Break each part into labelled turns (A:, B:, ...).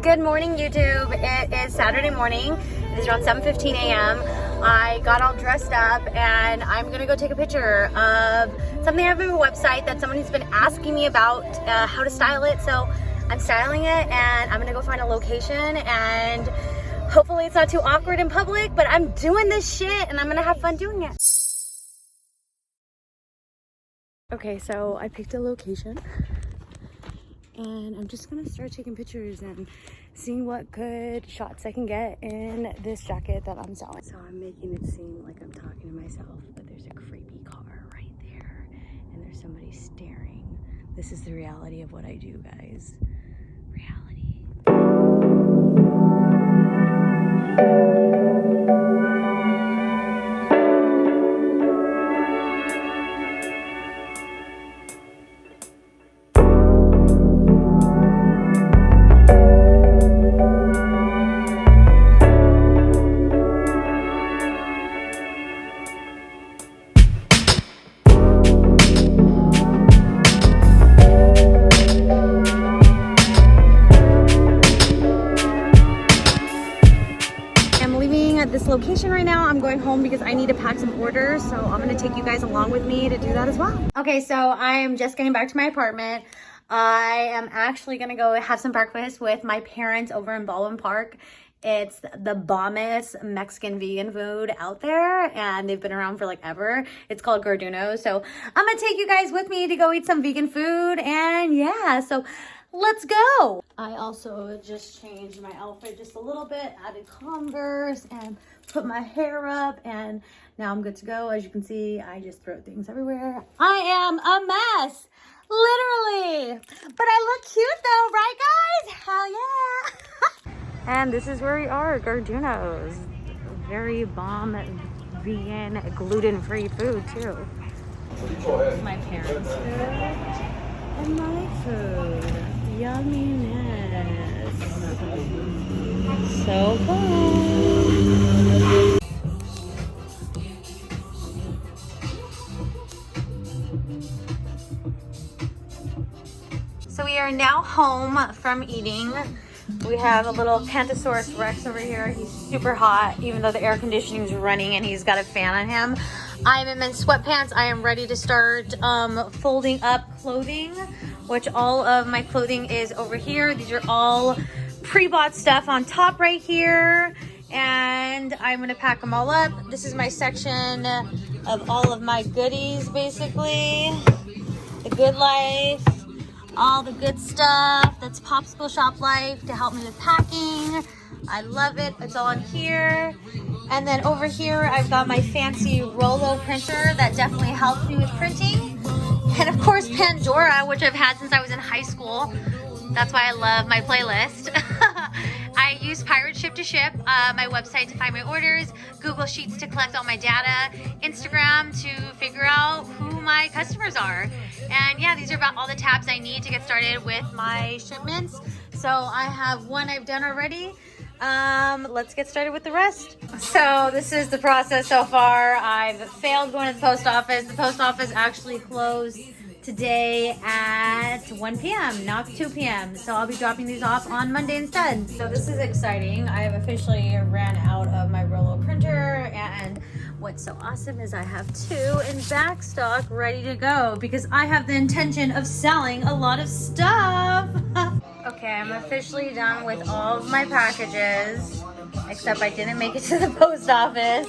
A: Good morning, YouTube. It is Saturday morning. It is around 7:15 a.m. I got all dressed up and I'm gonna go take a picture of something I have on my website that someone has been asking me about how to style it. So I'm styling it and I'm gonna go find a location and hopefully it's not too awkward in public, but I'm doing this shit and I'm gonna have fun doing it. Okay, so I picked a location and I'm just gonna start taking pictures and seeing what good shots I can get in this jacket that I'm selling. So I'm making it seem like I'm talking to myself, but there's a creepy car right there and there's somebody staring. This is the reality of what I do, guys. Reality. This location right now. I'm going home because I need to pack some orders, so I'm gonna take you guys along with me to do that as well. Okay, so I am just getting back to my apartment. I am actually gonna go have some breakfast with my parents over in Baldwin Park. It's the bombest Mexican vegan food out there and they've been around for like ever. It's called Garduno. So I'm gonna take you guys with me to go eat some vegan food and yeah, so let's go. I also just changed my outfit just a little bit, added Converse and put my hair up and now I'm good to go. As you can see, I just throw things everywhere. I am a mess, literally. But I look cute though, right guys? Hell yeah. And this is where we are, Garduno's. Very bomb vegan, gluten-free food too. My parents' food and my food. Yumminess. So fun. So we are now home from eating. We have a little Pantosaurus Rex over here. He's super hot, even though the air conditioning is running and he's got a fan on him. I am in sweatpants. I am ready to start folding up clothing, which all of my clothing is over here. These are all pre-bought stuff on top right here. And I'm gonna pack them all up. This is my section of all of my goodies, basically. The good life. All the good stuff that's Popsikle shop life to help me with packing. I love it. It's all in here. And then over here, I've got my fancy Rollo printer that definitely helps me with printing. And of course, Pandora, which I've had since I was in high school. That's why I love my playlist. I use Pirate Ship to Ship, my website to find my orders, Google Sheets to collect all my data, Instagram to figure out who my customers are. And yeah, these are about all the tabs I need to get started with my shipments. So I have one I've done already. Let's get started with the rest. So this is the process so far. I've failed going to the post office. The post office actually closed today at 1 p.m., not 2 p.m. So I'll be dropping these off on Monday instead. So this is exciting. I have officially ran out of my Rollo printer and what's so awesome is I have 2 in back stock ready to go because I have the intention of selling a lot of stuff. Okay, I'm officially done with all of my packages, except I didn't make it to the post office.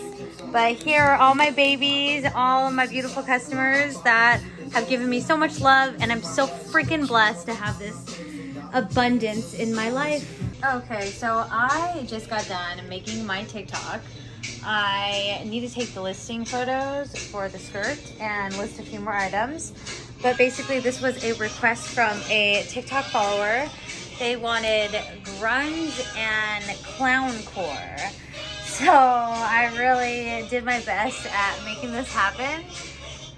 A: But here are all my babies, all of my beautiful customers that have given me so much love, and I'm so freaking blessed to have this abundance in my life. Okay, so I just got done making my TikTok. I need to take the listing photos for the skirt and list a few more items. But basically this was a request from a TikTok follower. They wanted grunge and clowncore. So I really did my best at making this happen.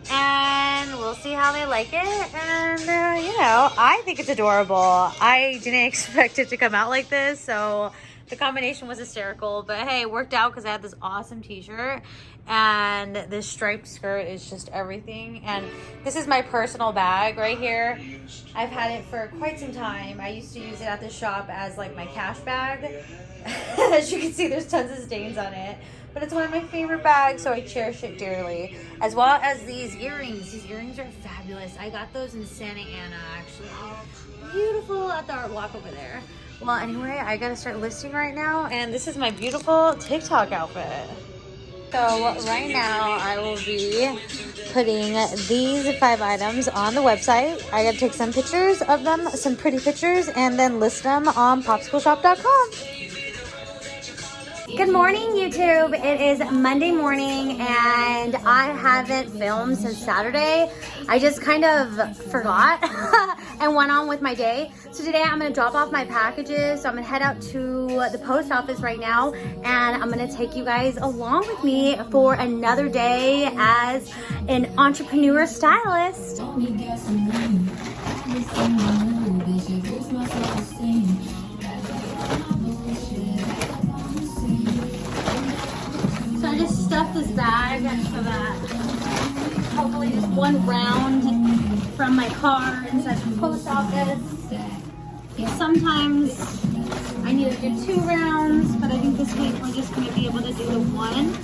A: And we'll see how they like it. And you know, I think it's adorable. I didn't expect it to come out like this. So The combination was hysterical, but hey, it worked out because I had this awesome t-shirt and this striped skirt is just everything. And this is my personal bag right here. I've had it for quite some time. I used to use it at the shop as like my cash bag. As you can see, there's tons of stains on it, but it's one of my favorite bags, so I cherish it dearly. As well as these earrings. These earrings are fabulous. I got those in Santa Ana, actually. Beautiful at the art walk over there. Well, anyway, I gotta start listing right now, and this is my beautiful TikTok outfit. So right now I will be putting these 5 items on the website. I gotta take some pictures of them, some pretty pictures, and then list them on popsikleshop.com. Good morning, YouTube. It is Monday morning and I haven't filmed since Saturday. I just kind of forgot and went on with my day. So today I'm gonna drop off my packages. So I'm gonna head out to the post office right now and I'm gonna take you guys along with me for another day as an entrepreneur stylist. So I just stuffed this bag so that hopefully just one round from my car inside the post office. Sometimes I need to do 2 rounds, but I think this week we're just going to be able to do the 1.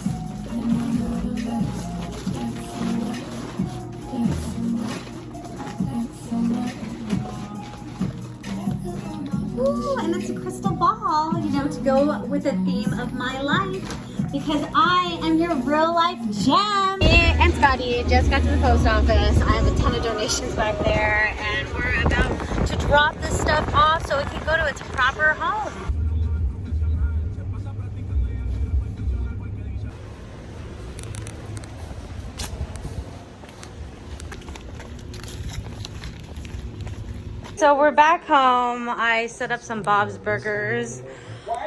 A: Ooh, and it's a crystal ball, you know, to go with the theme of my life. Because I am your real life gem. Me and Scotty just got to the post office. I have a ton of donations back there and we're about to drop this stuff off so it can go to its proper home. So we're back home. I set up some Bob's Burgers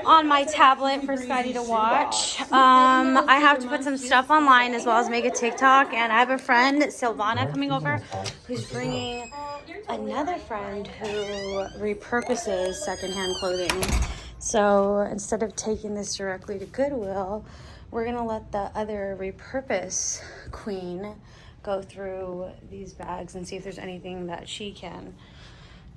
A: on my tablet for Scotty to watch. I have to put some stuff online as well as make a TikTok, and I have a friend, Silvana, coming over who's bringing another friend who repurposes secondhand clothing. So instead of taking this directly to Goodwill, we're gonna let the other repurpose queen go through these bags and see if there's anything that she can,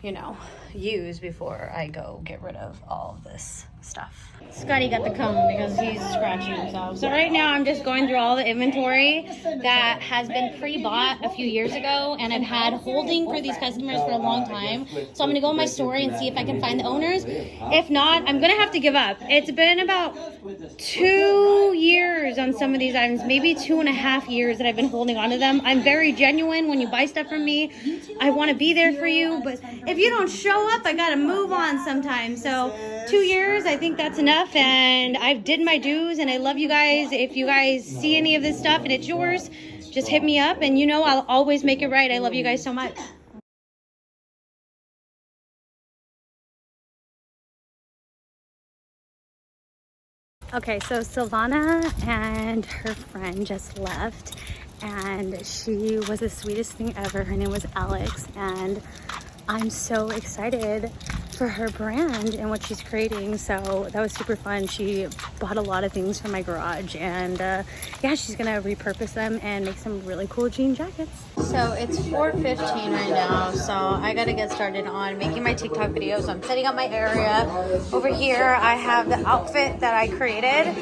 A: you know, use before I go get rid of all of this stuff. Scotty got the cone because he's scratching himself. So right now I'm just going through all the inventory that has been pre-bought a few years ago and I've had holding for these customers for a long time. So I'm gonna go in my store and see if I can find the owners. If not, I'm gonna have to give up. It's been about 2 years on some of these items, maybe 2.5 years that I've been holding on to them. I'm very genuine when you buy stuff from me. I want to be there for you, but if you don't show up, I gotta move on sometimes. So 2 years, I think that's enough, and I've did my dues, and I love you guys. If you guys see any of this stuff and it's yours, just hit me up, and you know I'll always make it right. I love you guys so much. Okay, so Silvana and her friend just left, and she was the sweetest thing ever. Her name was Alex, and I'm so excited for her brand and what she's creating. So that was super fun. She bought a lot of things from my garage, and yeah, she's gonna repurpose them and make some really cool jean jackets. So it's 4:15 right now, so I gotta get started on making my TikTok video. So I'm setting up my area. Over here I have the outfit that I created.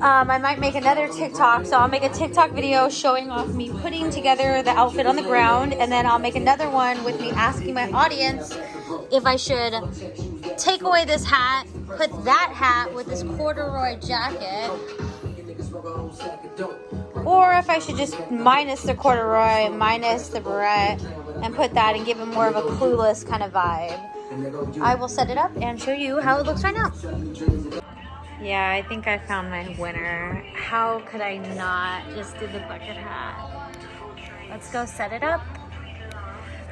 A: I might make another TikTok, so I'll make a TikTok video showing off me putting together the outfit on the ground, and then I'll make another one with me asking my audience if I should take away this hat, put that hat with this corduroy jacket, or if I should just minus the corduroy, minus the barrette, and put that and give it more of a clueless kind of vibe. I will set it up and show you how it looks right now. Yeah, I think I found my winner. How could I not just do the bucket hat? Let's go set it up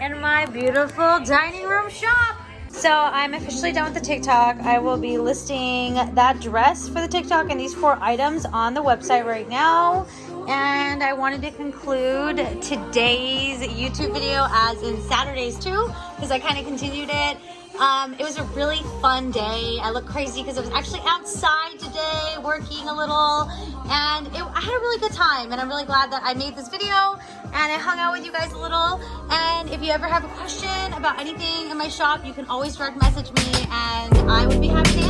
A: in my beautiful dining room shop. So I'm officially done with the TikTok. I will be listing that dress for the TikTok and these 4 items on the website right now. And I wanted to conclude today's YouTube video as in Saturday's too, because I kind of continued it. It was a really fun day. I look crazy because I was actually outside today working a little, and I had a really good time, and I'm really glad that I made this video and I hung out with you guys a little. And if you ever have a question about anything in my shop, you can always direct message me and I would be happy to answer.